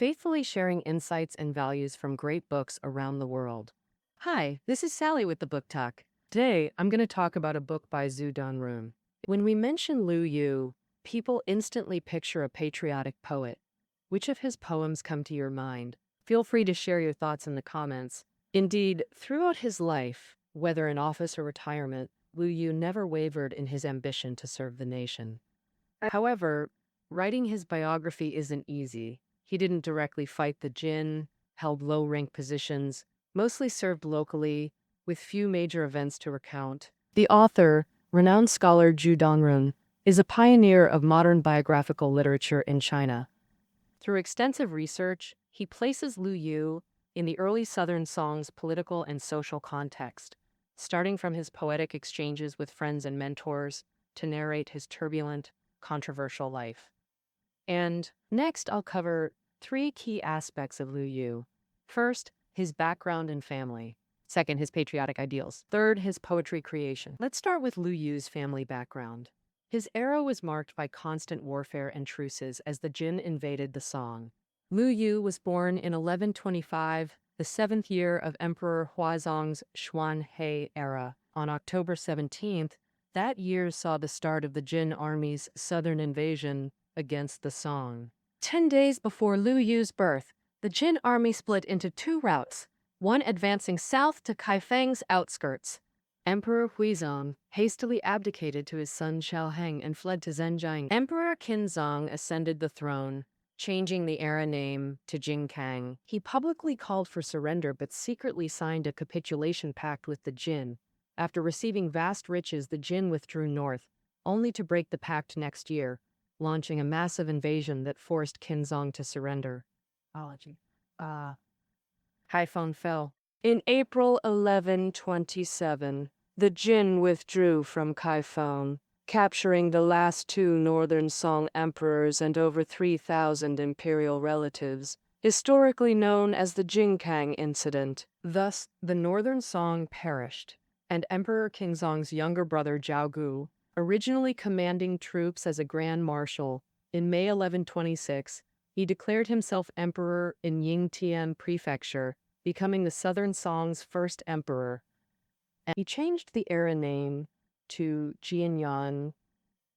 faithfully sharing insights and values from great books around the world. Hi, this is Sally with the Book Talk. Today, I'm going to talk about a book by Zhu Donrun. When we mention Lu Yu, people instantly picture a patriotic poet. Which of his poems come to your mind? Feel free to share your thoughts in the comments. Indeed, throughout his life, whether in office or retirement, Lu Yu never wavered in his ambition to serve the nation. However, writing his biography isn't easy. He didn't directly fight the Jin, held low-rank positions, mostly served locally, with few major events to recount. The author, renowned scholar Zhu Dongrun, is a pioneer of modern biographical literature in China. Through extensive research, he places Lu Yu in the early Southern Song's political and social context, starting from his poetic exchanges with friends and mentors to narrate his turbulent, controversial life. And next, I'll cover three key aspects of Lu Yu. First, his background and family. Second, his patriotic ideals. Third, his poetry creation. Let's start with Lu Yu's family background. His era was marked by constant warfare and truces as the Jin invaded the Song. Lu Yu was born in 1125, the seventh year of Emperor Huazong's Xuan He era. On October 17th, that year saw the start of the Jin army's southern invasion against the Song. 10 days before Lu Yu's birth, the Jin army split into two routes, one advancing south to Kaifeng's outskirts. Emperor Huizong hastily abdicated to his son Xiaoheng and fled to Zhenjiang. Emperor Qinzong ascended the throne, changing the era name to Jingkang. He publicly called for surrender but secretly signed a capitulation pact with the Jin. After receiving vast riches, the Jin withdrew north, only to break the pact next year, launching a massive invasion that forced Qinzong to surrender. Haifeng fell. In April 1127, the Jin withdrew from Kaifeng, capturing the last two Northern Song emperors and over 3,000 imperial relatives, historically known as the Jingkang Incident. Thus, the Northern Song perished, and Emperor Qinzong's younger brother Zhaogu, originally commanding troops as a grand marshal, in May 1126, he declared himself emperor in Yingtian Prefecture, becoming the Southern Song's first emperor. And he changed the era name to Jianyan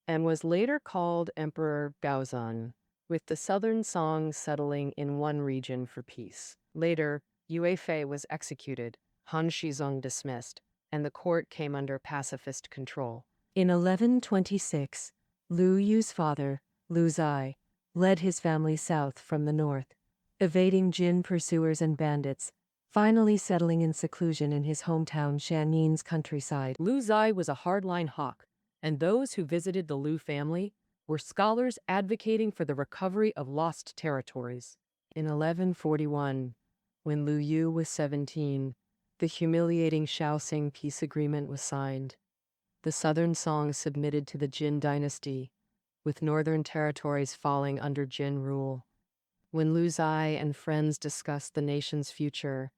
and was later called Emperor Gaozan, with the Southern Song settling in one region for peace. Later, Yue Fei was executed, Han Shizong dismissed, and the court came under pacifist control. In 1126, Lu Yu's father, Lu Zai, led his family south from the north, evading Jin pursuers and bandits, finally settling in seclusion in his hometown Shanyin's countryside. Lu Zai was a hardline hawk, and those who visited the Lu family were scholars advocating for the recovery of lost territories. In 1141, when Lu Yu was 17, the humiliating Shaoxing peace agreement was signed. The Southern Song submitted to the Jin dynasty, with northern territories falling under Jin rule. When Lu Zai and friends discussed the nation's future,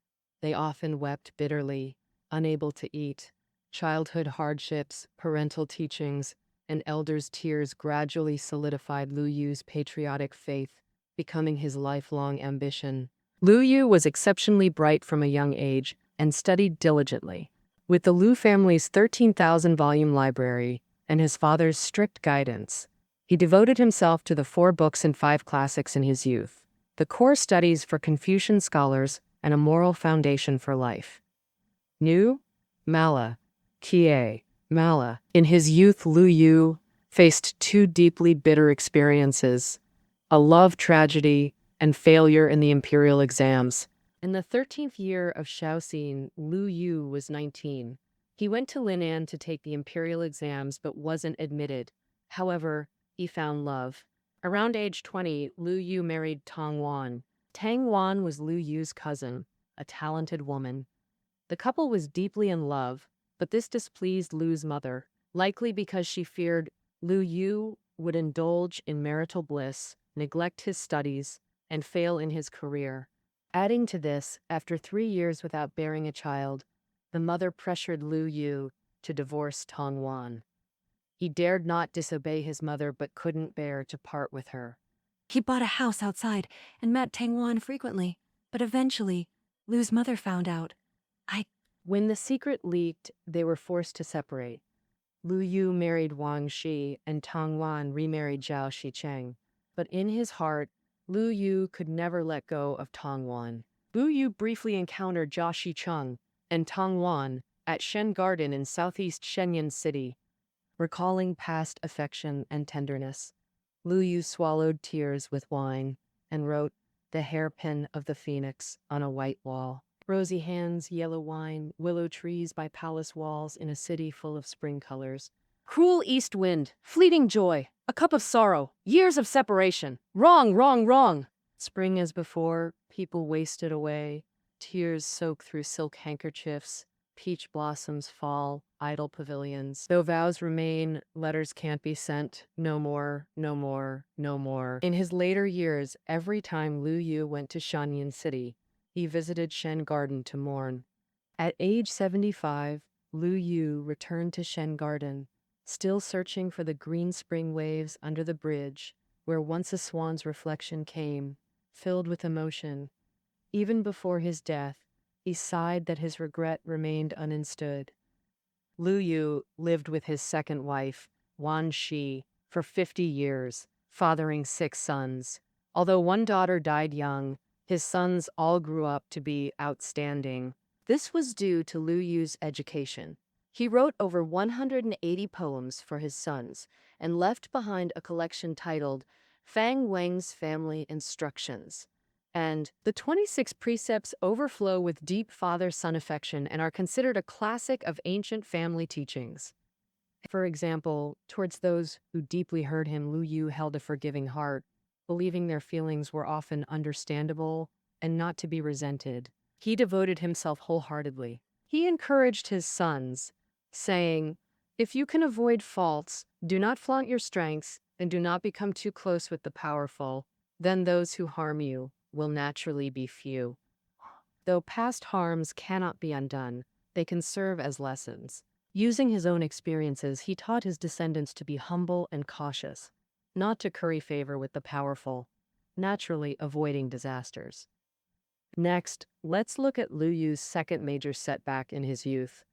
they often wept bitterly, unable to eat. Childhood hardships, parental teachings, and elders' tears gradually solidified Lu Yu's patriotic faith, becoming his lifelong ambition. Lu Yu was exceptionally bright from a young age and studied diligently. With the Lu family's 13,000-volume library and his father's strict guidance, he devoted himself to the 4 books and 5 classics in his youth, the core studies for Confucian scholars and a moral foundation for life. Nu, Mala, Kie, Mala. In his youth, Lu Yu faced 2 deeply bitter experiences, a love tragedy and failure in the imperial exams. In the 13th year of Shaoxing, Lu Yu was 19. He went to Linan to take the imperial exams but wasn't admitted. However, he found love. Around age 20, Lu Yu married Tang Wan. Tang Wan was Lu Yu's cousin, a talented woman. The couple was deeply in love, but this displeased Lu's mother, likely because she feared Lu Yu would indulge in marital bliss, neglect his studies, and fail in his career. Adding to this, after 3 years without bearing a child, the mother pressured Lu Yu to divorce Tang Wan. He dared not disobey his mother but couldn't bear to part with her. He bought a house outside and met Tang Wan frequently, but eventually, Lu's mother found out. When the secret leaked, they were forced to separate. Lu Yu married Wang Shi and Tang Wan remarried Zhao Shicheng. But in his heart, Lu Yu could never let go of Tang Wan. Lu Yu briefly encountered Zhao Shicheng and Tang Wan at Shen Garden in southeast Shenyang City. Recalling past affection and tenderness, Lu Yu swallowed tears with wine and wrote, "The hairpin of the phoenix on a white wall. Rosy hands, yellow wine, willow trees by palace walls in a city full of spring colors. Cruel east wind, fleeting joy, a cup of sorrow, years of separation. Wrong, wrong, wrong." Spring as before, people wasted away, tears soak through silk handkerchiefs, peach blossoms fall, idle pavilions. Though vows remain, letters can't be sent. No more, no more, no more. In his later years, every time Lu Yu went to Shanyan City, he visited Shen Garden to mourn. At age 75, Lu Yu returned to Shen Garden, still searching for the green spring waves under the bridge, where once a swan's reflection came, filled with emotion. Even before his death, he sighed that his regret remained uninstood. Lu Yu lived with his second wife, Wan Shi, for 50 years, fathering 6 sons. Although one daughter died young, his sons all grew up to be outstanding. This was due to Lu Yu's education. He wrote over 180 poems for his sons and left behind a collection titled Fang Wang's Family Instructions. And the 26 precepts overflow with deep father-son affection and are considered a classic of ancient family teachings. For example, towards those who deeply hurt him, Lu Yu held a forgiving heart, believing their feelings were often understandable and not to be resented. He devoted himself wholeheartedly. He encouraged his sons, saying, "If you can avoid faults, do not flaunt your strengths, and do not become too close with the powerful. Then those who harm you will naturally be few." Though past harms cannot be undone, they can serve as lessons. Using his own experiences, he taught his descendants to be humble and cautious, not to curry favor with the powerful, naturally avoiding disasters. Next, let's look at Lu Yu's second major setback in his youth: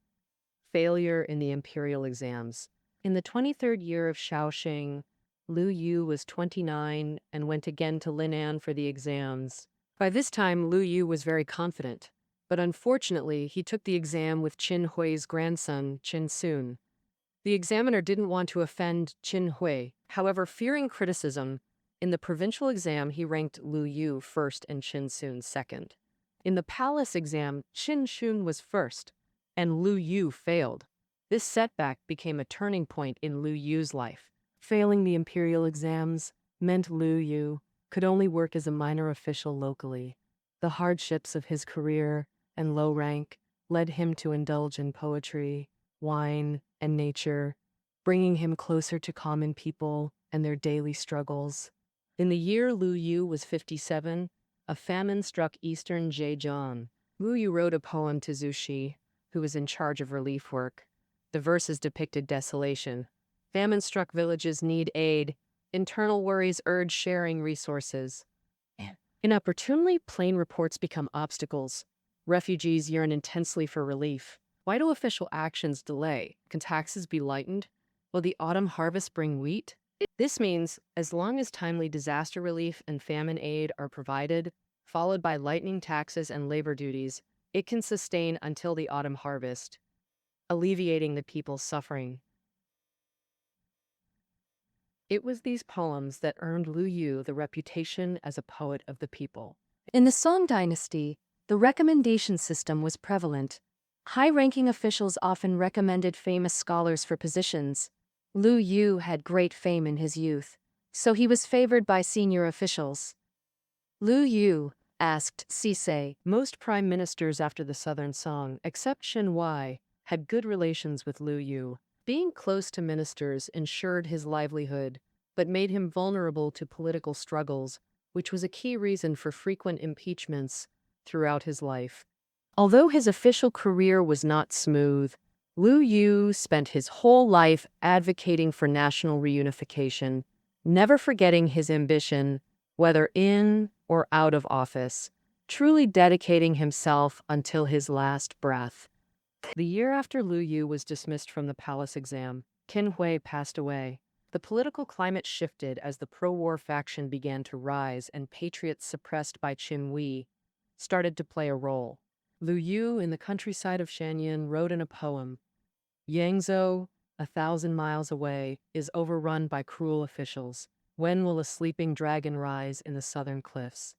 failure in the imperial exams. In the 23rd year of Shaoxing, Lu Yu was 29 and went again to Linan for the exams. By this time, Lu Yu was very confident, but unfortunately, he took the exam with Qin Hui's grandson, Qin Sun. The examiner didn't want to offend Qin Hui. However, fearing criticism, in the provincial exam he ranked Lu Yu first and Qin Sun second. In the palace exam, Qin Shun was first, and Lu Yu failed. This setback became a turning point in Lu Yu's life. Failing the imperial exams meant Lu Yu could only work as a minor official locally. The hardships of his career and low rank led him to indulge in poetry, wine, and nature, bringing him closer to common people and their daily struggles. In the year Lu Yu was 57, a famine struck eastern Zhejiang. Lu Yu wrote a poem to Zhu Shi, who was in charge of relief work. The verses depicted desolation. Famine-struck villages need aid. Internal worries urge sharing resources. Inopportunely, plain reports become obstacles. Refugees yearn intensely for relief. Why do official actions delay? Can taxes be lightened? Will the autumn harvest bring wheat? This means, as long as timely disaster relief and famine aid are provided, followed by lightening taxes and labor duties, it can sustain until the autumn harvest, alleviating the people's suffering. It was these poems that earned Lu Yu the reputation as a poet of the people. In the Song Dynasty, the recommendation system was prevalent. High-ranking officials often recommended famous scholars for positions. Lu Yu had great fame in his youth, so he was favored by senior officials. Lu Yu asked Sisei. Most prime ministers after the Southern Song, except Shen Wai, had good relations with Lu Yu. Being close to ministers ensured his livelihood, but made him vulnerable to political struggles, which was a key reason for frequent impeachments throughout his life. Although his official career was not smooth, Lu Yu spent his whole life advocating for national reunification, never forgetting his ambition whether in or out of office, truly dedicating himself until his last breath. The year after Liu Yu was dismissed from the palace exam, Qin Hui passed away. The political climate shifted as the pro-war faction began to rise and patriots suppressed by Qin Hui started to play a role. Liu Yu, in the countryside of Shanyan, wrote in a poem, "Yangzhou, 1,000 miles away, is overrun by cruel officials. When will a sleeping dragon rise in the southern cliffs?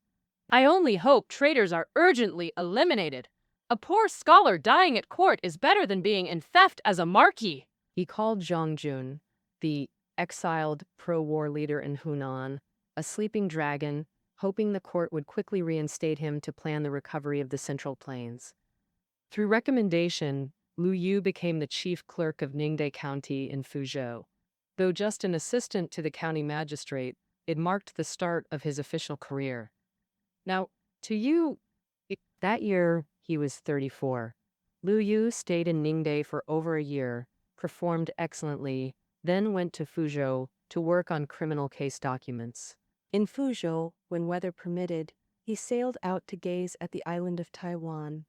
I only hope traitors are urgently eliminated. A poor scholar dying at court is better than being in theft as a marquis." He called Zhang Jun, the exiled pro-war leader in Hunan, a sleeping dragon, hoping the court would quickly reinstate him to plan the recovery of the Central Plains. Through recommendation, Liu Yu became the chief clerk of Ningde County in Fuzhou. Though just an assistant to the county magistrate, it marked the start of his official career. Now, to you, that year he was 34. Liu Yu stayed in Ningde for over a year, performed excellently, then went to Fuzhou to work on criminal case documents. In Fuzhou, when weather permitted, he sailed out to gaze at the island of Taiwan.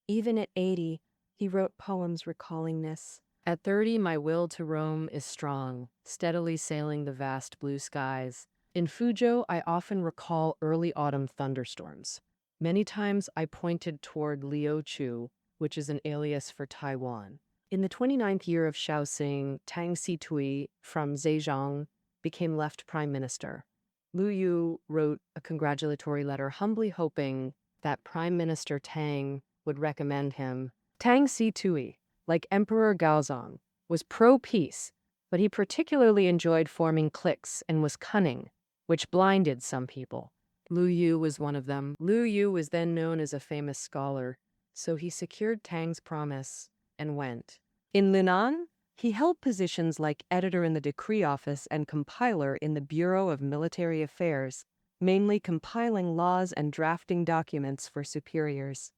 Even at 80, he wrote poems recalling this. At 30, my will to roam is strong, steadily sailing the vast blue skies. In Fuzhou, I often recall early autumn thunderstorms. Many times I pointed toward Liuqiu, which is an alias for Taiwan. In the 29th year of Shaoxing, Tang Situi from Zhejiang became left prime minister. Liu Yu wrote a congratulatory letter, humbly hoping that Prime Minister Tang would recommend him. Tang Situi, like Emperor Gaozong, was pro-peace, but he particularly enjoyed forming cliques and was cunning, which blinded some people. Liu Yu was one of them. Liu Yu was then known as a famous scholar, so he secured Tang's promise and went. In Linan, he held positions like editor in the decree office and compiler in the Bureau of Military Affairs, mainly compiling laws and drafting documents for superiors.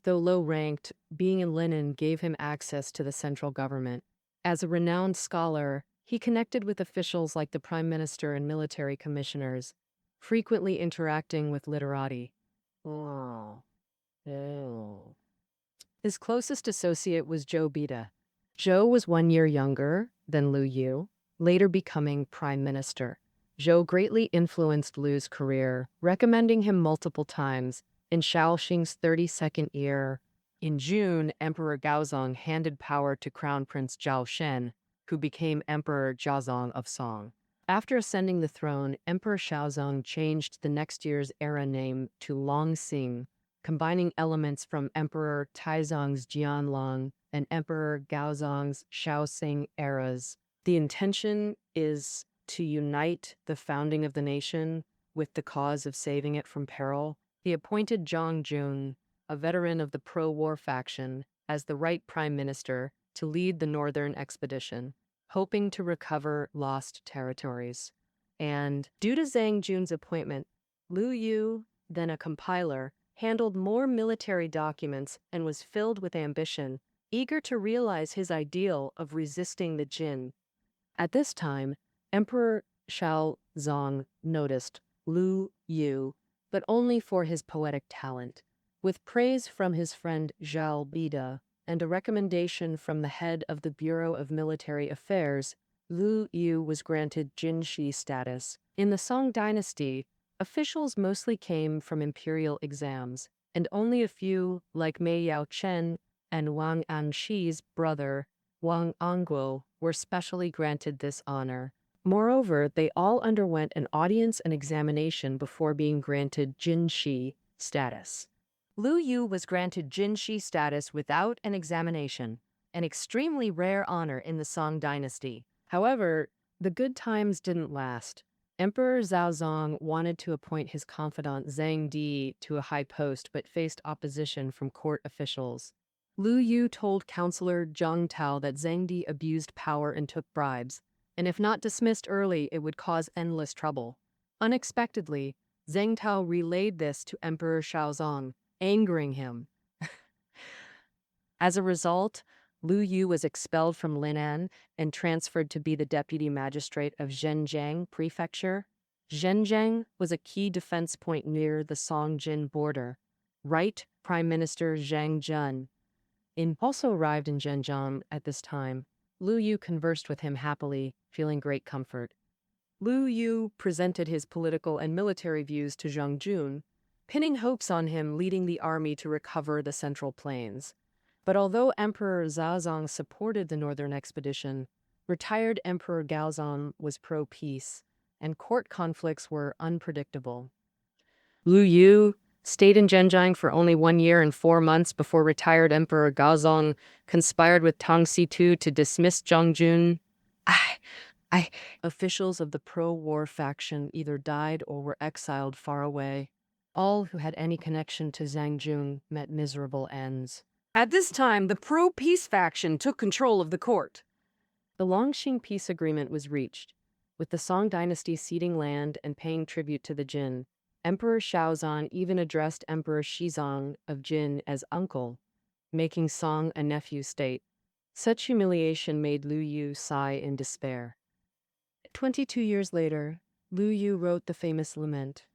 Though low-ranked, being in Linan gave him access to the central government. As a renowned scholar, he connected with officials like the prime minister and military commissioners, frequently interacting with literati. His closest associate was Zhou Bida. Zhou was 1 year younger than Liu Yu, later becoming prime minister. Zhou greatly influenced Liu's career, recommending him multiple times. In Shaoxing's 32nd year, in June, Emperor Gaozong handed power to Crown Prince Zhao Shen, who became Emperor Jiazong of Song. After ascending the throne, Emperor Shaozong changed the next year's era name to Longxing, combining elements from Emperor Taizong's Jianlong and Emperor Gaozong's Shaoxing eras. The intention is to unite the founding of the nation with the cause of saving it from peril. He appointed Zhang Jun, a veteran of the pro-war faction, as the right prime minister to lead the northern expedition, hoping to recover lost territories. And due to Zhang Jun's appointment, Liu Yu, then a compiler, handled more military documents and was filled with ambition, eager to realize his ideal of resisting the Jin. At this time, Emperor Shaozong noticed Liu Yu, but only for his poetic talent. With praise from his friend Zhao Bida and a recommendation from the head of the Bureau of Military Affairs, Liu Yu was granted Jinshi status. In the Song Dynasty, officials mostly came from imperial exams, and only a few, like Mei Yaochen and Wang Anxi's brother, Wang Angguo, were specially granted this honor. Moreover, they all underwent an audience and examination before being granted Jinshi status. Liu Yu was granted Jinshi status without an examination, an extremely rare honor in the Song Dynasty. However, the good times didn't last. Emperor Zhaozong wanted to appoint his confidant Zhang Di to a high post but faced opposition from court officials. Liu Yu told Counselor Zhang Tao that Zhang Di abused power and took bribes, and if not dismissed early, it would cause endless trouble. Unexpectedly, Zhang Tao relayed this to Emperor Shaozong, angering him. As a result, Liu Yu was expelled from Linan and transferred to be the deputy magistrate of Zhenjiang Prefecture. Zhenjiang was a key defense point near the Song-Jin border. Right Prime Minister Zhang Jun also arrived in Zhenjiang at this time. Lu Yu conversed with him happily, feeling great comfort. Lu Yu presented his political and military views to Zhang Jun, pinning hopes on him leading the army to recover the Central Plains. But although Emperor Zhaozong supported the northern expedition, retired Emperor Gaozong was pro-peace, and court conflicts were unpredictable. Lu Yu stayed in Zhenjiang for only 1 year and 4 months before retired Emperor Gaozong conspired with Tang Si-tu to dismiss Zhang Jun. Officials of the pro-war faction either died or were exiled far away. All who had any connection to Zhang Jun met miserable ends. At this time, the pro-peace faction took control of the court. The Longxing peace agreement was reached, with the Song Dynasty ceding land and paying tribute to the Jin. Emperor Shaozan even addressed Emperor Shizong of Jin as uncle, making Song a nephew state. Such humiliation made Lu Yu sigh in despair. 22 years later, Lu Yu wrote the famous lament.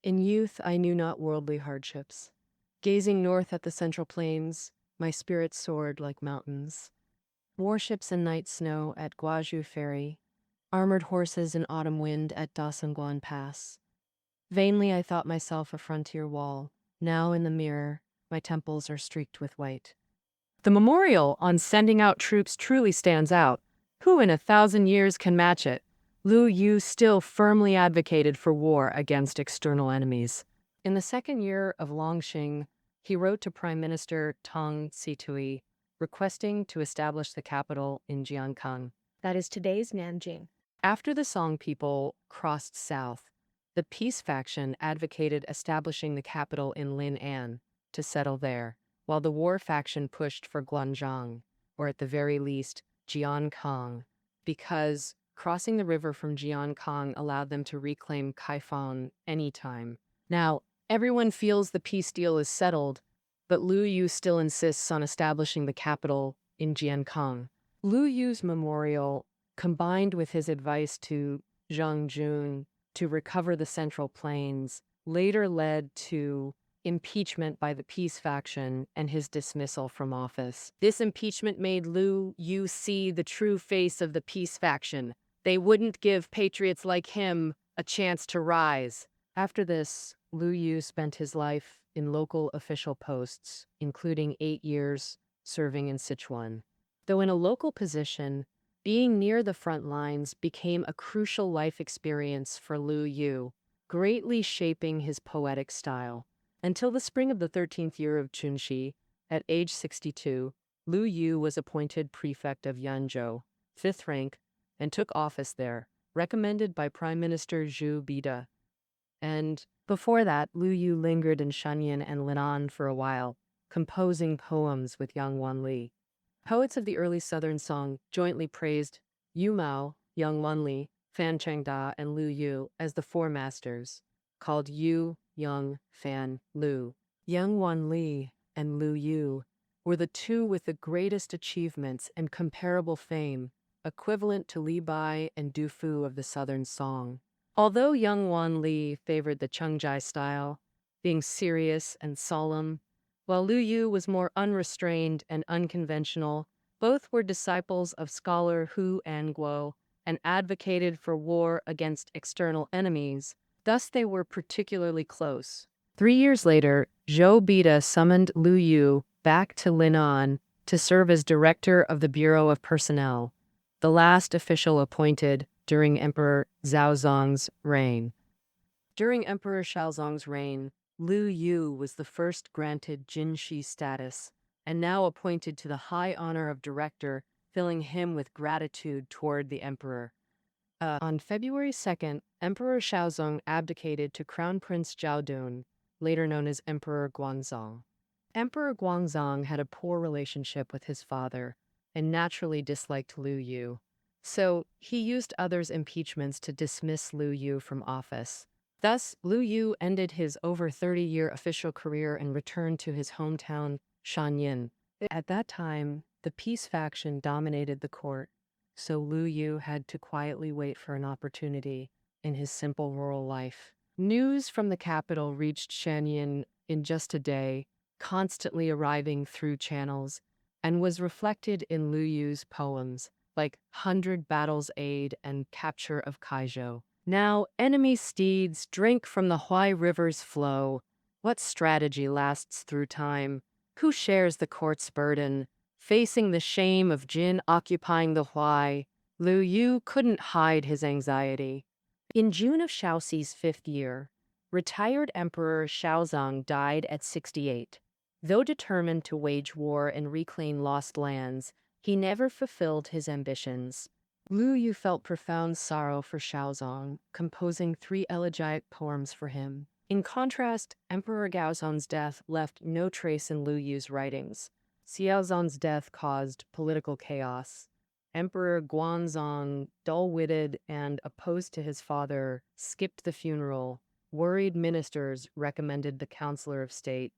In youth I knew not worldly hardships. Gazing north at the Central Plains, my spirit soared like mountains. Warships in night snow at Guazhou Ferry, armored horses in autumn wind at Dasangguan Pass. Vainly I thought myself a frontier wall. Now in the mirror, my temples are streaked with white. The memorial on sending out troops truly stands out. Who in 1,000 years can match it? Lu Yu still firmly advocated for war against external enemies. In the second year of Longxing, he wrote to Prime Minister Tang Si-tu, requesting to establish the capital in Jiankang. That is today's Nanjing. After the Song people crossed south, the peace faction advocated establishing the capital in Lin'an to settle there, while the war faction pushed for Guanzhong, or at the very least, Jiankang, because crossing the river from Jiankang allowed them to reclaim Kaifeng anytime. Now, everyone feels the peace deal is settled, but Lu Yu still insists on establishing the capital in Jiankang. Lu Yu's memorial, combined with his advice to Zhang Jun to recover the Central Plains, later led to impeachment by the peace faction and his dismissal from office. This impeachment made Lu Yu see the true face of the peace faction. They wouldn't give patriots like him a chance to rise. After this, Lu Yu spent his life in local official posts, including 8 years serving in Sichuan. Though in a local position, being near the front lines became a crucial life experience for Lu Yu, greatly shaping his poetic style. Until the spring of the 13th year of Chunxi, at age 62, Lu Yu was appointed prefect of Yanzhou, 5th rank, and took office there, recommended by Prime Minister Zhu Bida. And before that, Lu Yu lingered in Shanyan and Linan for a while, composing poems with Yang Wanli. Poets of the early Southern Song jointly praised Yu Mao, Yang Wanli, Fan Chengda, and Lu Yu as the four masters, called Yu, Yang, Fan, Lu. Yang Wanli and Lu Yu were the two with the greatest achievements and comparable fame, equivalent to Li Bai and Du Fu of the Southern Song. Although Yang Wanli favored the Chengjai style, being serious and solemn, while Lu Yu was more unrestrained and unconventional, both were disciples of scholar Hu Anguo and advocated for war against external enemies. Thus they were particularly close. 3 years later, Zhou Bida summoned Lu Yu back to Linan to serve as director of the Bureau of Personnel, the last official appointed during Emperor Zhaozong's reign. During Emperor Shaozong's reign, Lu Yu was the first granted Jinshi status, and now appointed to the high honor of director, filling him with gratitude toward the emperor. On February 2nd, Emperor Shaozong abdicated to Crown Prince Zhaodun, later known as Emperor Guangzong. Emperor Guangzong had a poor relationship with his father and naturally disliked Lu Yu, so he used others' impeachments to dismiss Lu Yu from office. Thus, Lu Yu ended his over 30-year official career and returned to his hometown, Shanyin. At that time, the peace faction dominated the court, so Lu Yu had to quietly wait for an opportunity. in his simple rural life. News from the capital reached Shanyin in just a day, constantly arriving through channels, and was reflected in Liu Yu's poems, like Hundred Battles Aid and Capture of Kaizhou. Now, enemy steeds drink from the Huai River's flow. What strategy lasts through time? Who shares the court's burden? Facing the shame of Jin occupying the Huai, Liu Yu couldn't hide his anxiety. In June of Shaoxi's 5th year, retired Emperor Shaozong died at 68. Though determined to wage war and reclaim lost lands, he never fulfilled his ambitions. Liu Yu felt profound sorrow for Shaozong, composing 3 elegiac poems for him. In contrast, Emperor Gaozong's death left no trace in Liu Yu's writings. Xiaozong's death caused political chaos. Emperor Guanzong, dull-witted and opposed to his father, skipped the funeral. Worried ministers recommended the Counselor of State.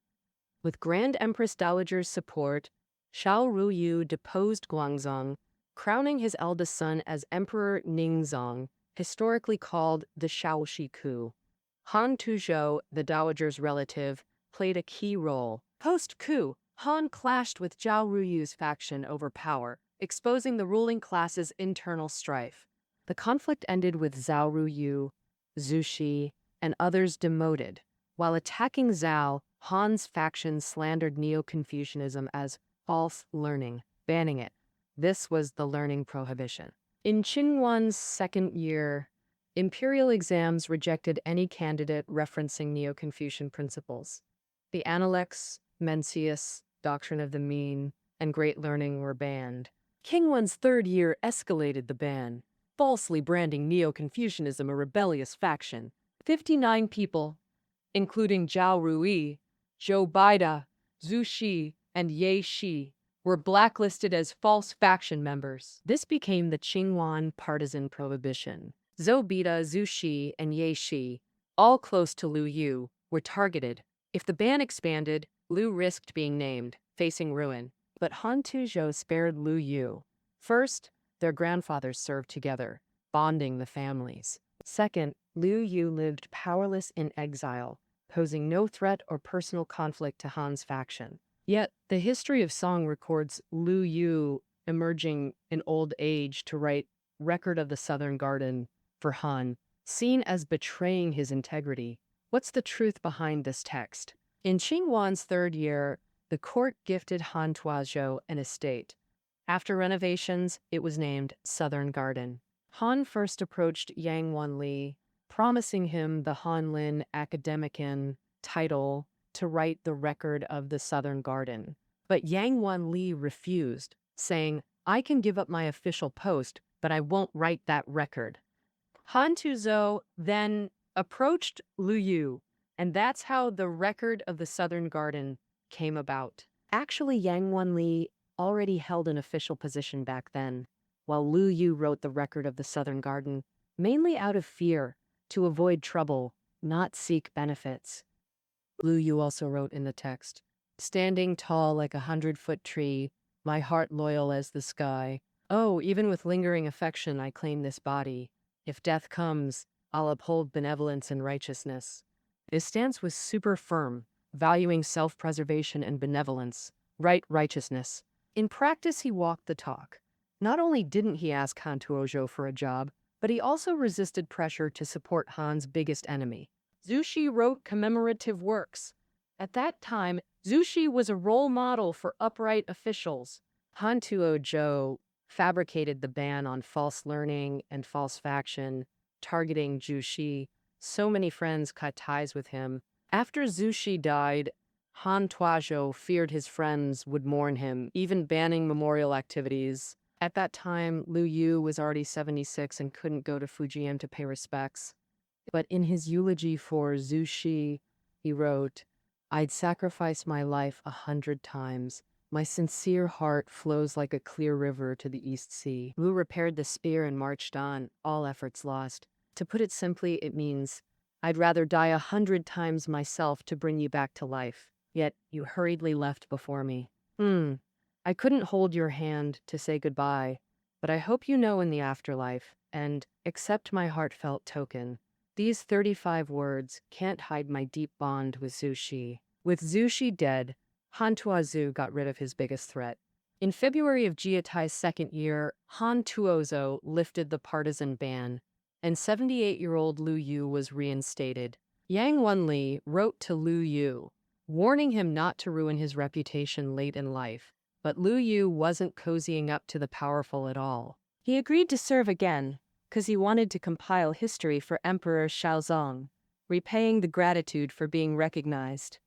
With Grand Empress Dowager's support, Shao Ruyu deposed Guangzong, crowning his eldest son as Emperor Ningzong, historically called the Shaoxi coup. Han Tuzhou, the dowager's relative, played a key role. Post-coup, Han clashed with Zhao Ruyu's faction over power, exposing the ruling class's internal strife. The conflict ended with Zhao Ruyu, Zhu Xi, and others demoted. While attacking Zhao, Han's faction slandered Neo-Confucianism as false learning, banning it. This was the learning prohibition. In Qingyuan's 2nd year, imperial exams rejected any candidate referencing Neo-Confucian principles. The Analects, Mencius, Doctrine of the Mean, and Great Learning were banned. Qingyuan's 3rd year escalated the ban, falsely branding Neo-Confucianism a rebellious faction. 59 people, including Zhao Rui, Zhou Baida, Zhu Xi, and Ye Shi, were blacklisted as false faction members. This became the Qingyuan partisan prohibition. Zhou Baida, Zhu Xi, and Ye Shi, all close to Liu Yu, were targeted. If the ban expanded, Liu risked being named, facing ruin. But Han Tuzhou spared Liu Yu. First, their grandfathers served together, bonding the families. Second, Liu Yu lived powerless in exile, posing no threat or personal conflict to Han's faction. Yet, the history of song records Liu Yu emerging in old age to write Record of the Southern Garden for Han, seen as betraying his integrity. What's the truth behind this text? In Qingyuan's 3rd year, the court gifted Han Tuozhou an estate. After renovations, it was named Southern Garden. Han first approached Yang Wanli, promising him the Hanlin Academician title to write the record of the Southern Garden. But Yang Wanli refused, saying, "I can give up my official post, but I won't write that record." Han Tuzhou then approached Liu Yu, and that's how the record of the Southern Garden came about. Actually, Yang Wanli already held an official position back then, while Liu Yu wrote the record of the Southern Garden, mainly out of fear, to avoid trouble, not seek benefits. Liu Yu also wrote in the text, "Standing tall like a 100-foot tree, my heart loyal as the sky. Oh, even with lingering affection I claim this body. If death comes, I'll uphold benevolence and righteousness." His stance was super firm, valuing self-preservation and benevolence, righteousness. In practice, he walked the talk. Not only didn't he ask Han Tuozhou for a job, but he also resisted pressure to support Han's biggest enemy. Zhu Xi wrote commemorative works. At that time, Zhu Xi was a role model for upright officials. Han Tuozhou fabricated the ban on false learning and false faction, targeting Zhu Xi. So many friends cut ties with him. After Zhu Xi died, Han Tuozhou feared his friends would mourn him, even banning memorial activities. At that time, Liu Yu was already 76 and couldn't go to Fujian to pay respects. But in his eulogy for Zhu Xi, he wrote, "I'd sacrifice my life 100 times. My sincere heart flows like a clear river to the East Sea." Liu repaired the spear and marched on, all efforts lost. To put it simply, it means, "I'd rather die 100 times myself to bring you back to life. Yet you hurriedly left before me. I couldn't hold your hand to say goodbye, but I hope you know in the afterlife, and accept my heartfelt token. These 35 words can't hide my deep bond with Zhu Xi. With Zhu Xi dead, Han Tuozhu got rid of his biggest threat. In February of Jia Tai's second year, Han Tuozhu lifted the partisan ban, and 78-year-old Lu Yu was reinstated. Yang Wenli wrote to Lu Yu, warning him not to ruin his reputation late in life. But Lu Yu wasn't cozying up to the powerful at all. He agreed to serve again, because he wanted to compile history for Emperor Shaozong, repaying the gratitude for being recognized.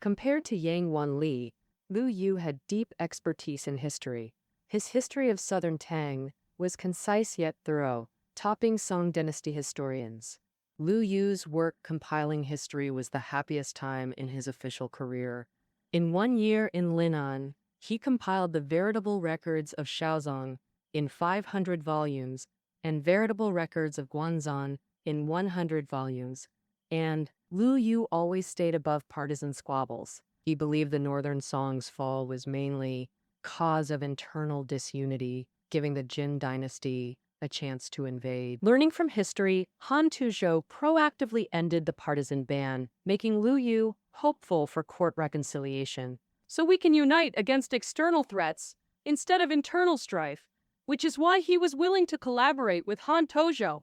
Compared to Yang Wenli, Lu Yu had deep expertise in history. His history of Southern Tang was concise yet thorough, topping Song Dynasty historians. Lu Yu's work compiling history was the happiest time in his official career. In 1 year in Linan, he compiled the veritable records of Shaozong in 500 volumes and veritable records of Guanzhong in 100 volumes. And Lu Yu always stayed above partisan squabbles. He believed the Northern Song's fall was mainly cause of internal disunity, giving the Jin dynasty a chance to invade. Learning from history, Han Tuozhu proactively ended the partisan ban, making Lu Yu hopeful for court reconciliation. So we can unite against external threats instead of internal strife, which is why he was willing to collaborate with Han Tuozhu.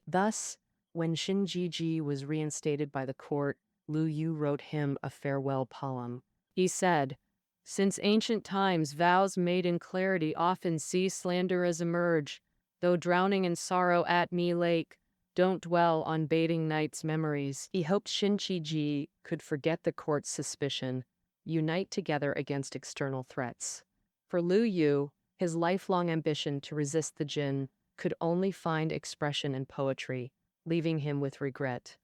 Thus, when Xin Jiji was reinstated by the court, Lu Yu wrote him a farewell poem. He said, "Since ancient times, vows made in clarity often see slanderers emerge. Though drowning in sorrow at Me Lake, don't dwell on bathing night's memories." He hoped Xin Jiji could forget the court's suspicion, unite together against external threats. For Lu Yu, his lifelong ambition to resist the Jin could only find expression in poetry, leaving him with regret.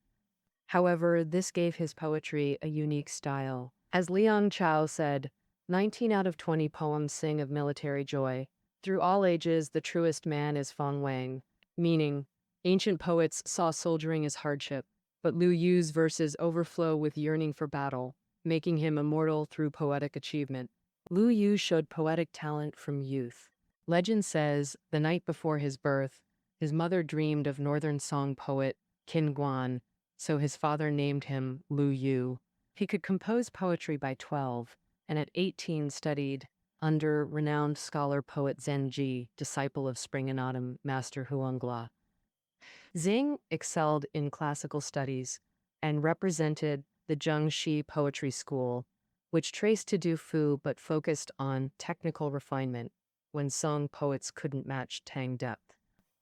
However, this gave his poetry a unique style. As Liang Chao said, 19 out of 20 poems sing of military joy. Through all ages, the truest man is Feng Wang, meaning ancient poets saw soldiering as hardship, but Lu Yu's verses overflow with yearning for battle, making him immortal through poetic achievement. Lu Yu showed poetic talent from youth. Legend says, the night before his birth, his mother dreamed of Northern Song poet Qin Guan, so his father named him Lu Yu. He could compose poetry by 12, and at 18 studied under renowned scholar poet Zhen Ji, disciple of Spring and Autumn master Huanghua. Xing excelled in classical studies and represented the Zhengxi Poetry School, which traced to Du Fu but focused on technical refinement when Song poets couldn't match Tang depth.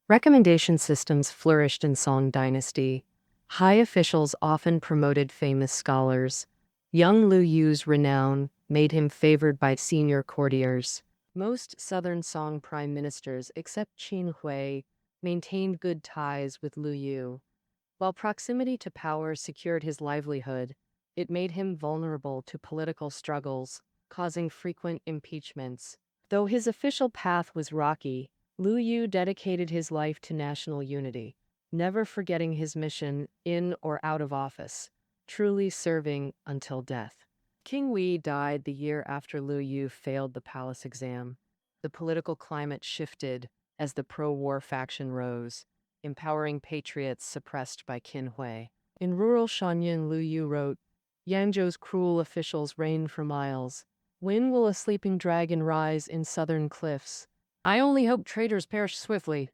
Recommendation systems flourished in Song Dynasty. High officials often promoted famous scholars. Young Lu Yu's renown made him favored by senior courtiers. Most Southern Song prime ministers, except Qin Hui, maintained good ties with Lu Yu. While proximity to power secured his livelihood, it made him vulnerable to political struggles, causing frequent impeachments. Though his official path was rocky, Lu Yu dedicated his life to national unity, never forgetting his mission in or out of office, truly serving until death. King Wei died the year after Lu Yu failed the palace exam. The political climate shifted as the pro-war faction rose, empowering patriots suppressed by Qin Hui. In rural Shanyan, Lu Yu wrote, "Yangzhou's cruel officials reign for miles. When will a sleeping dragon rise in southern cliffs? I only hope traitors perish swiftly.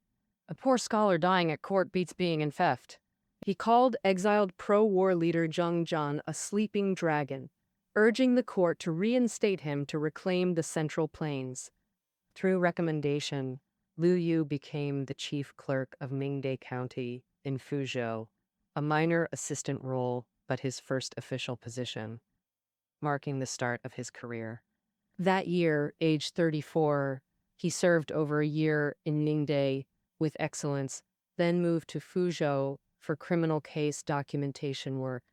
A poor scholar dying at court beats being in theft." He called exiled pro-war leader Zheng Zhan a sleeping dragon, urging the court to reinstate him to reclaim the Central Plains. Through recommendation, Lu Yu became the chief clerk of Mingde County in Fuzhou, a minor assistant role but his first official position, marking the start of his career. That year, age 34, he served over a year in Ningde with excellence, then moved to Fuzhou for criminal case documentation work.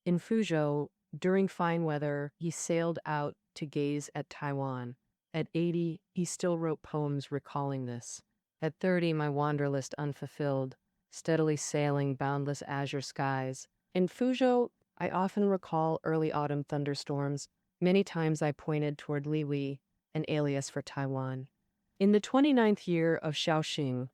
In Fuzhou, during fine weather, he sailed out to gaze at Taiwan. At 80, he still wrote poems recalling this. At 30, my wanderlust unfulfilled, steadily sailing boundless azure skies. In Fuzhou, I often recall early autumn thunderstorms. Many times I pointed toward Liwi, an alias for Taiwan. In the 29th year of Shaoxing,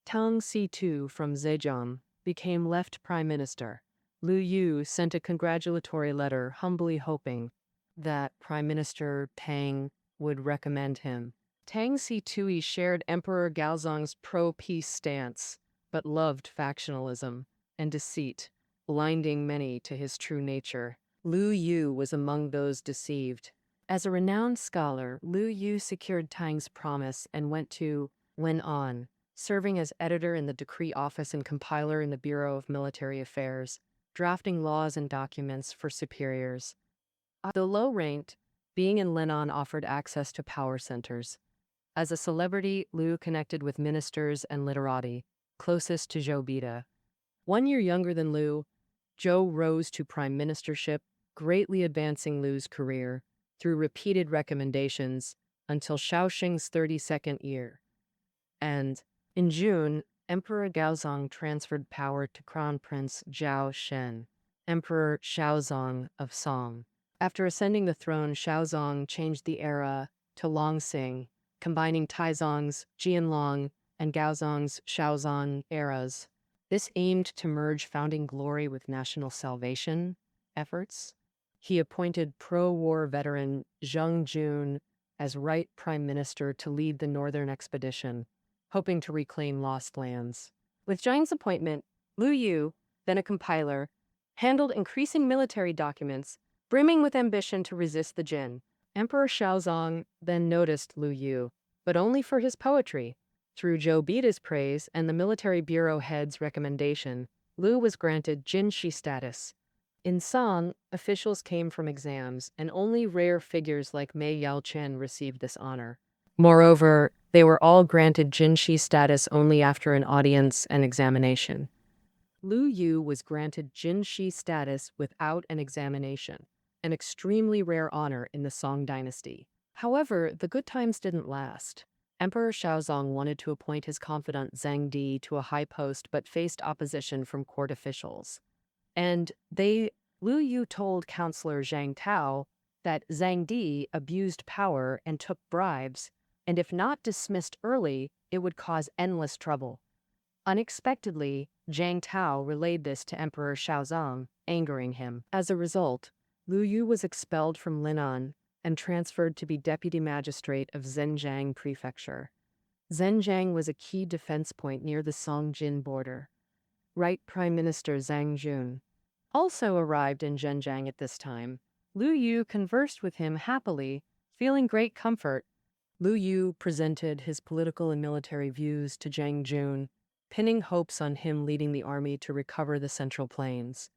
Tang Si-tu from Zhejiang became left prime minister. Lu Yu sent a congratulatory letter, humbly hoping that Prime Minister Tang would recommend him. Tang Si-tui shared Emperor Gaozong's pro-peace stance, but loved factionalism and deceit, blinding many to his true nature. Lu Yu was among those deceived. As a renowned scholar, Lu Yu secured Tang's promise and went on, serving as editor in the decree office and compiler in the Bureau of Military Affairs, drafting laws and documents for superiors. Though low-ranked, being in Lenan offered access to power centers. As a celebrity, Liu connected with ministers and literati, closest to Zhou Bida. 1 year younger than Liu, Zhou rose to prime ministership, greatly advancing Liu's career through repeated recommendations until Shaoxing's 32nd year. And in June, Emperor Gaozong transferred power to Crown Prince Zhao Shen, Emperor Shaozong of Song. After ascending the throne, Shaozong changed the era to Longxing, combining Taizong's Jianlong and Gaozong's Shaozong eras. This aimed to merge founding glory with national salvation efforts. He appointed pro-war veteran Zheng Jun as right prime minister to lead the northern expedition, hoping to reclaim lost lands. With Zheng's appointment, Lu Yu, then a compiler, handled increasing military documents, brimming with ambition to resist the Jin. Emperor Shaozong then noticed Lu Yu, but only for his poetry. Through Zhou Bida's praise and the military bureau head's recommendation, Lu was granted Jinshi status. In Song, officials came from exams, and only rare figures like Mei Yaochen received this honor. Moreover, they were all granted Jinshi status only after an audience and examination. Lu Yu was granted Jinshi status without an examination, an extremely rare honor in the Song Dynasty. However, the good times didn't last. Emperor Shaozong wanted to appoint his confidant Zhang Di to a high post but faced opposition from court officials. Lu Yu told counselor Zhang Tao that Zhang Di abused power and took bribes, and if not dismissed early, it would cause endless trouble. Unexpectedly, Zhang Tao relayed this to Emperor Shaozong, angering him. As a result, Lu Yu was expelled from Linan and transferred to be deputy magistrate of Zhenjiang Prefecture. Zhenjiang was a key defense point near the Song-Jin border. Right Prime Minister Zhang Jun also arrived in Zhenjiang at this time. Lu Yu conversed with him happily, feeling great comfort. Lu Yu presented his political and military views to Zhang Jun, pinning hopes on him leading the army to recover the Central Plains.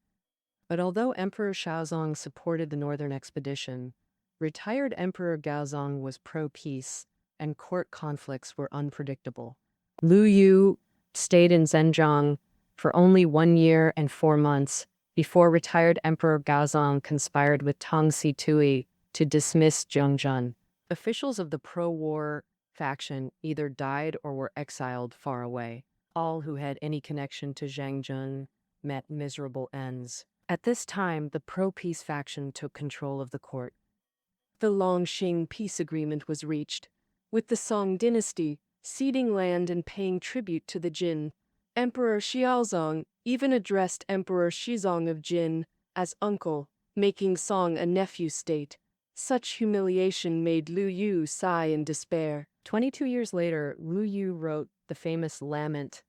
But although Emperor Shaozong supported the northern expedition, retired Emperor Gaozong was pro-peace, and court conflicts were unpredictable. Lu Yu stayed in Zhenjiang for only 1 year and 4 months before retired Emperor Gaozong conspired with Tang Si-tui to dismiss Zhengjun. Officials of the pro-war faction either died or were exiled far away. All who had any connection to Zhengjun met miserable ends. At this time, the pro-peace faction took control of the court. The Longxing peace agreement was reached, with the Song dynasty ceding land and paying tribute to the Jin. Emperor Xiaozong even addressed Emperor Shizong of Jin as uncle, making Song a nephew state. Such humiliation made Lu Yu sigh in despair. 22 years later, Lu Yu wrote the famous lament,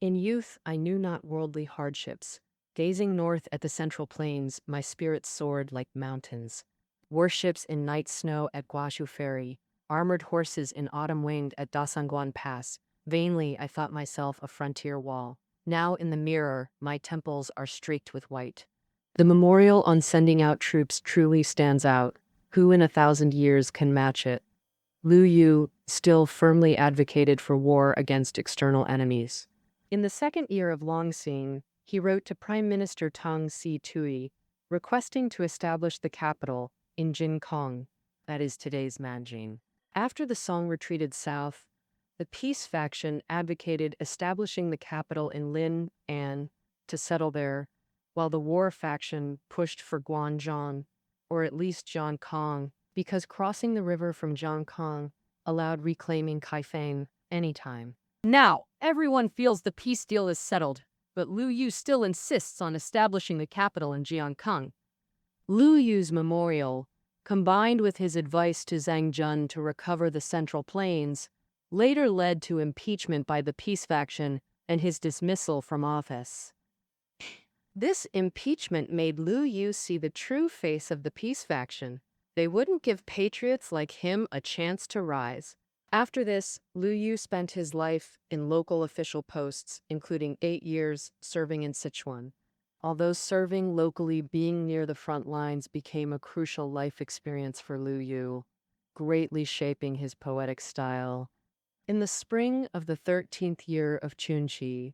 "In youth I knew not worldly hardships. Gazing north at the central plains, my spirit soared like mountains. Warships in night snow at Guashu Ferry, armored horses in autumn winged at Dasangguan Pass. Vainly I thought myself a frontier wall. Now in the mirror, my temples are streaked with white." The memorial on sending out troops truly stands out. Who in 1,000 years can match it? Lu Yu still firmly advocated for war against external enemies. In the second year of Longxing, he wrote to Prime Minister Tang Si-tui, requesting to establish the capital in Jinkong, that is today's Nanjing. After the Song retreated south, the peace faction advocated establishing the capital in Lin'an to settle there, while the war faction pushed for Guanzhong, or at least Jiankong, because crossing the river from Jiankong allowed reclaiming Kaifeng anytime. Now, everyone feels the peace deal is settled, but Lu Yu still insists on establishing the capital in Jiangkang. Lu Yu's memorial, combined with his advice to Zhang Jun to recover the Central Plains, later led to impeachment by the peace faction and his dismissal from office. This impeachment made Lu Yu see the true face of the peace faction. They wouldn't give patriots like him a chance to rise. After this, Lu Yu spent his life in local official posts, including 8 years serving in Sichuan. Although serving locally, being near the front lines became a crucial life experience for Lu Yu, greatly shaping his poetic style. In the spring of the 13th year of Chunqi,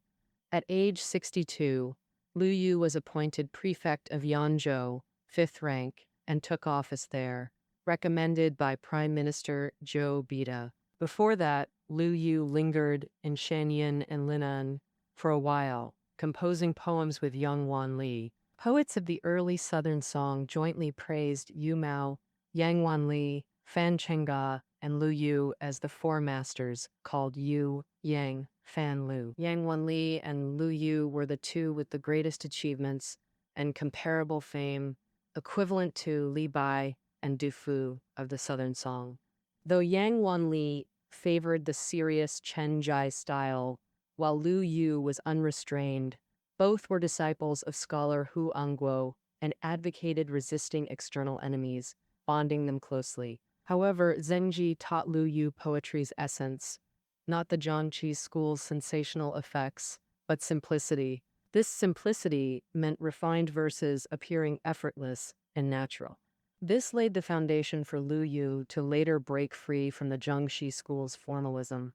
at age 62, Lu Yu was appointed prefect of Yanzhou, 5th rank, and took office there, recommended by Prime Minister Zhou Bida. Before that, Lu Yu lingered in Shenyang and Linan for a while, composing poems with Yang Wanli. Poets of the early Southern Song jointly praised Yu Mao, Yang Wanli, Fan Chengga, and Lu Yu as the four masters, called Yu, Yang, Fan Lu. Yang Wanli and Lu Yu were the two with the greatest achievements and comparable fame, equivalent to Li Bai and Du Fu of the Southern Song. Though Yang Wanli favored the serious Chen Jai style, while Lu Yu was unrestrained, both were disciples of scholar Hu Angguo and advocated resisting external enemies, bonding them closely. However, Zhengji taught Lu Yu poetry's essence, not the Zhangqi school's sensational effects, but simplicity. This simplicity meant refined verses appearing effortless and natural. This laid the foundation for Lu Yu to later break free from the Zhangxi school's formalism.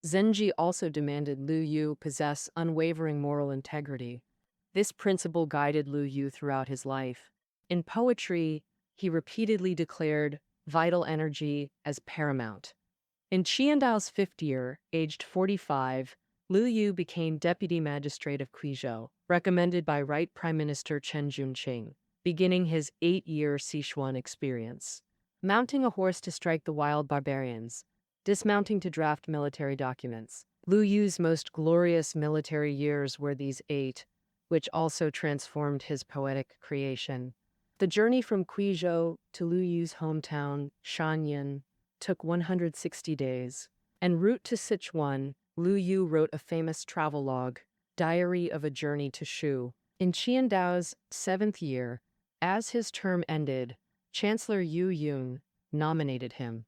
Zhenji also demanded Lu Yu possess unwavering moral integrity. This principle guided Lu Yu throughout his life. In poetry, he repeatedly declared vital energy as paramount. In Qiandao's 5th year, aged 45, Lu Yu became deputy magistrate of Quizhou, recommended by Right Prime Minister Chen Junqing, beginning his 8-year Sichuan experience. Mounting a horse to strike the wild barbarians, dismounting to draft military documents. Lu Yu's most glorious military years were these 8, which also transformed his poetic creation. The journey from Quizhou to Lu Yu's hometown, Shanyan, took 160 days. En route to Sichuan, Lu Yu wrote a famous travelogue, Diary of a Journey to Shu. In Qiandao's 7th year, as his term ended, Chancellor Yu Yun nominated him.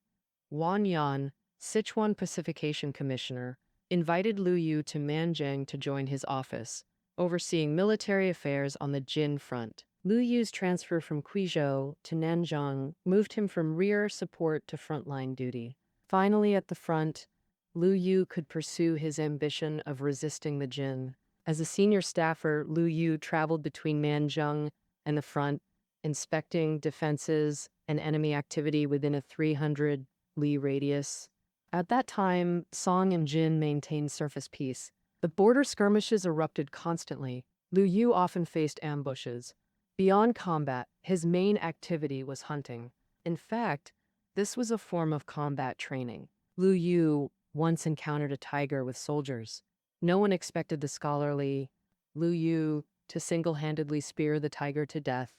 Wang Yan, Sichuan Pacification Commissioner, invited Lu Yu to Nanjing to join his office, overseeing military affairs on the Jin front. Lu Yu's transfer from Quizhou to Nanjing moved him from rear support to frontline duty. Finally, at the front, Lu Yu could pursue his ambition of resisting the Jin. As a senior staffer, Lu Yu traveled between Nanjing and the front, inspecting defenses and enemy activity within a 300-li radius. At that time, Song and Jin maintained surface peace. The border skirmishes erupted constantly. Lu Yu often faced ambushes. Beyond combat, his main activity was hunting. In fact, this was a form of combat training. Lu Yu once encountered a tiger with soldiers. No one expected the scholarly Lu Yu to single-handedly spear the tiger to death.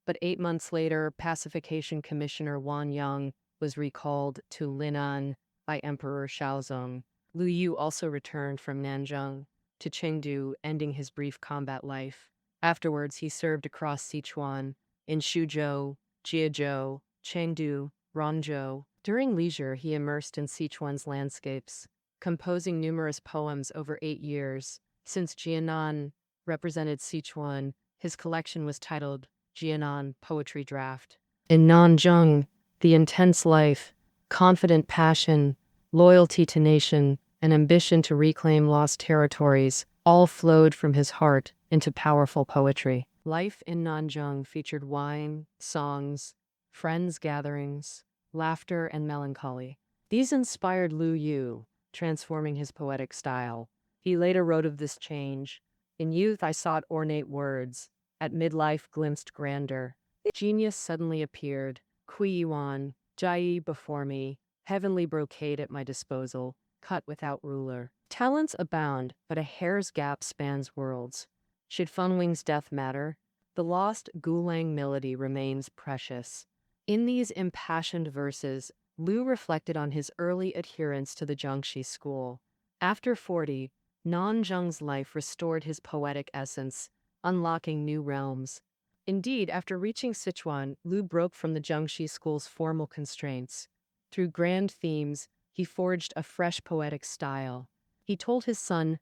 But 8 months later, Pacification Commissioner Wang Yang was recalled to Linan by Emperor Shaozong. Lu Yu also returned from Nanjing to Chengdu, ending his brief combat life. Afterwards, he served across Sichuan, in Suzhou, Jiezhou, Chengdu, Ranzhou. During leisure, he immersed in Sichuan's landscapes, composing numerous poems over 8 years. Since Jianan represented Sichuan, his collection was titled Jianan Poetry Draft. In Nanjing, the intense life, confident passion, loyalty to nation, and ambition to reclaim lost territories all flowed from his heart into powerful poetry. Life in Nanjing featured wine, songs, friends gatherings, laughter, and melancholy. These inspired Lu Yu, transforming his poetic style. He later wrote of this change, "In youth I sought ornate words, at midlife glimpsed grandeur. Genius suddenly appeared, Kui Yuan, Jai before me, Heavenly brocade at my disposal, cut without ruler. Talents abound, but a hair's gap spans worlds. Should Funwing's death matter, the lost Gulang melody remains precious. In these impassioned verses, Liu reflected on his early adherence to the Jiangxi school. After 40, Nanzheng's life restored his poetic essence, unlocking new realms. Indeed, after reaching Sichuan, Liu broke from the Jiangxi school's formal constraints. Through grand themes, he forged a fresh poetic style. He told his son,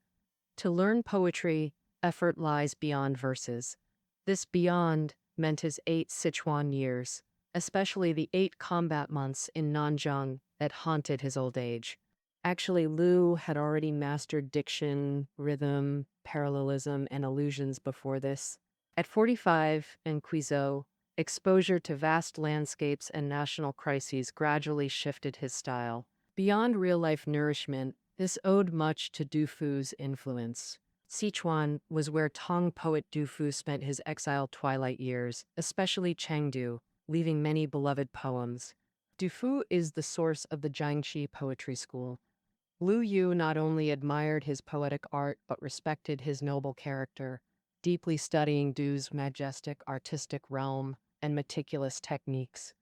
"To learn poetry, effort lies beyond verses." This beyond meant his 8 Sichuan years, especially the 8 combat months in Nanjing that haunted his old age. Actually, Liu had already mastered diction, rhythm, parallelism, and illusions before this. At 45 in Guizhou, exposure to vast landscapes and national crises gradually shifted his style. Beyond real-life nourishment, this owed much to Du Fu's influence. Sichuan was where Tang poet Du Fu spent his exiled twilight years, especially Chengdu, leaving many beloved poems. Du Fu is the source of the Jiangxi poetry school. Liu Yu not only admired his poetic art but respected his noble character, deeply studying Du's majestic artistic realm and meticulous techniques.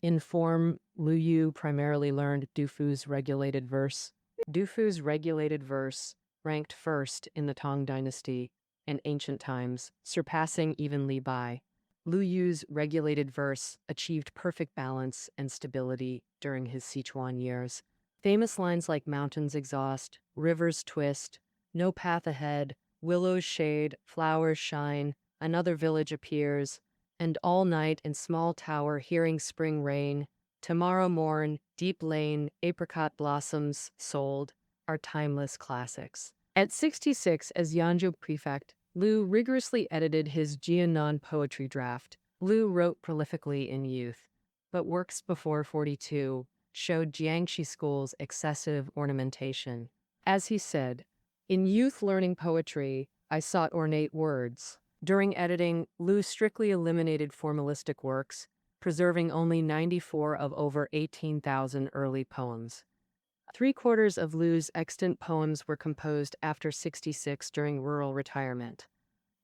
In form, Liu Yu primarily learned Du Fu's regulated verse. Du Fu's regulated verse ranked first in the Tang Dynasty in ancient times, surpassing even Li Bai. Liu Yu's regulated verse achieved perfect balance and stability during his Sichuan years. Famous lines like mountains exhaust, rivers twist, no path ahead, willows shade, flowers shine, another village appears, and all night in small tower hearing spring rain, tomorrow morn, deep lane, apricot blossoms sold, are timeless classics. At 66 as Yanzhou prefect, Liu rigorously edited his Jianan poetry draft. Liu wrote prolifically in youth, but works before 42 showed Jiangxi school's excessive ornamentation. As he said, "In youth learning poetry, I sought ornate words." During editing, Liu strictly eliminated formalistic works, preserving only 94 of over 18,000 early poems. 3/4 of Liu's extant poems were composed after 66 during rural retirement.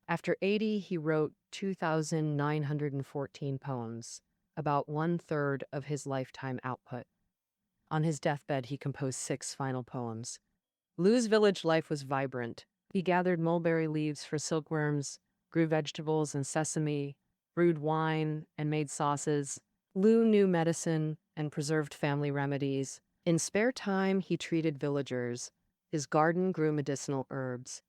After 80, he wrote 2,914 poems, about 1/3 of his lifetime output. On his deathbed, he composed 6 final poems. Liu's village life was vibrant. He gathered mulberry leaves for silkworms, grew vegetables and sesame, brewed wine, and made sauces. Liu knew medicine and preserved family remedies. In spare time, he treated villagers. His garden grew medicinal herbs.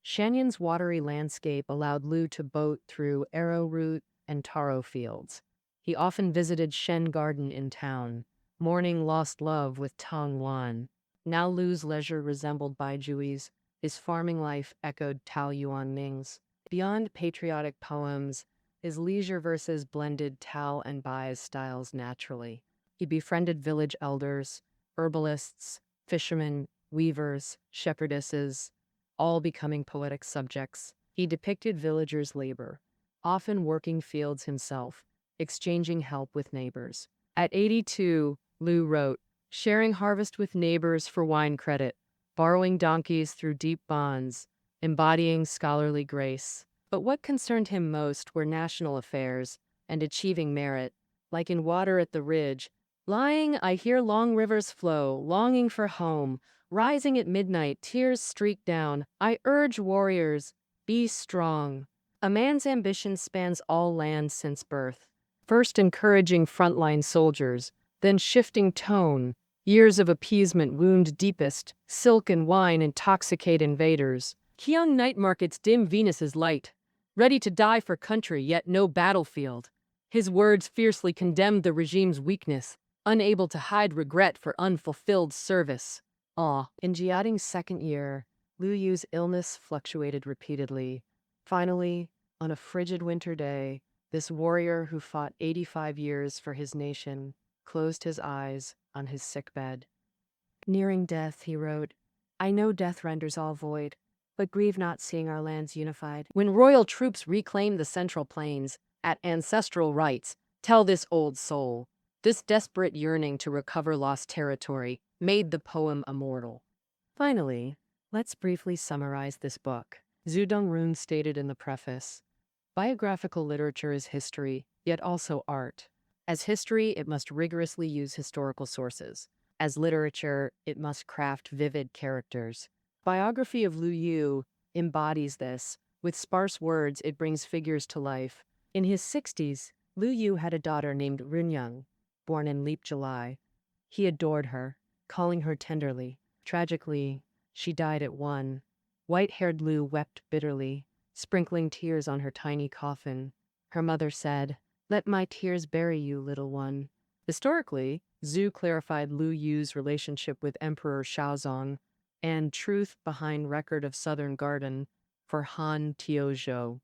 Shanyan's watery landscape allowed Liu to boat through arrowroot and taro fields. He often visited Shen Garden in town, mourning lost love with Tang Wan. Now Liu's leisure resembled Baijui's. His farming life echoed Tao Yuan Ming's. Beyond patriotic poems, his leisure verses blended Tao and Bai's styles naturally. He befriended village elders, herbalists, fishermen, weavers, shepherdesses, all becoming poetic subjects. He depicted villagers' labor, often working fields himself, exchanging help with neighbors. At 82, Liu wrote, "Sharing harvest with neighbors for wine credit, borrowing donkeys through deep bonds, embodying scholarly grace." But what concerned him most were national affairs and achieving merit. Like in Water at the Ridge, "Lying, I hear long rivers flow, longing for home. Rising at midnight, tears streak down. I urge warriors, be strong." A man's ambition spans all lands since birth. First encouraging frontline soldiers, then shifting tone. Years of appeasement wound deepest, silk and wine intoxicate invaders. Qiang night markets dim Venus's light, ready to die for country yet no battlefield. His words fiercely condemned the regime's weakness, unable to hide regret for unfulfilled service. In Jiading's second year, Liu Yu's illness fluctuated repeatedly. Finally, on a frigid winter day, this warrior who fought 85 years for his nation closed his eyes on his sickbed. Nearing death, he wrote, "I know death renders all void, but grieve not seeing our lands unified. When royal troops reclaim the Central Plains at ancestral rites, tell this old soul, This desperate yearning to recover lost territory made the poem immortal. Finally, let's briefly summarize this book. Zhu Dongrun stated in the preface, biographical literature is history, yet also art. As history, it must rigorously use historical sources. As literature, it must craft vivid characters. Biography of Lu Yu embodies this. With sparse words, it brings figures to life. In his 60s, Lu Yu had a daughter named Runyang, born in Leap July. He adored her, calling her tenderly. Tragically, she died at 1. White-haired Lu wept bitterly, sprinkling tears on her tiny coffin. Her mother said, "Let my tears bury you, little one." Historically, Zhu clarified Lu Yu's relationship with Emperor Shaozong and truth behind record of Southern Garden for Han Tiozhou.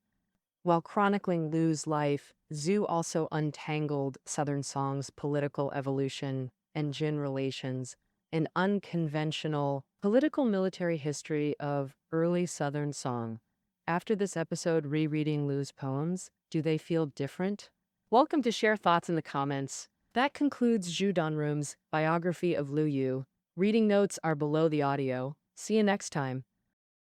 While chronicling Lu's life, Zhu also untangled Southern Song's political evolution and Jin relations, an unconventional political military history of early Southern Song. After this episode rereading Lu's poems, do they feel different? Welcome to share thoughts in the comments. That concludes Zhu Donrum's biography of Lu Yu. Reading notes are below the audio. See you next time.